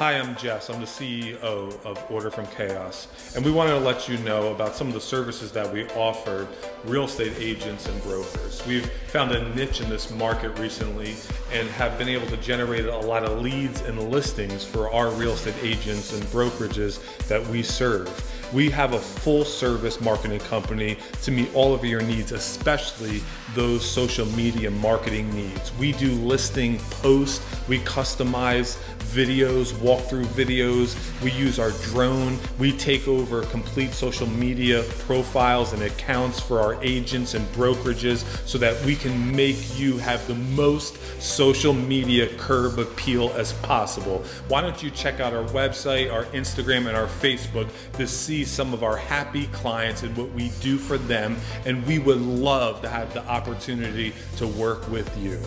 Hi, I'm Jess. I'm the CEO of Order from Chaos, and we wanted to let you know about some of the services that we offer real estate agents and brokers. We've found a niche in this market recently and have been able to generate a lot of leads and listings for our real estate agents and brokerages that we serve. We have a full service marketing company to meet all of your needs, especially those social media marketing needs. We do listing posts, we customize videos, walkthrough videos, we use our drone, we take over complete social media profiles and accounts for our agents and brokerages so that we can make you have the most social media curb appeal as possible. Why don't you check out our website, our Instagram, and our Facebook to see some of our happy clients and what we do for them, and we would love to have the opportunity to work with you.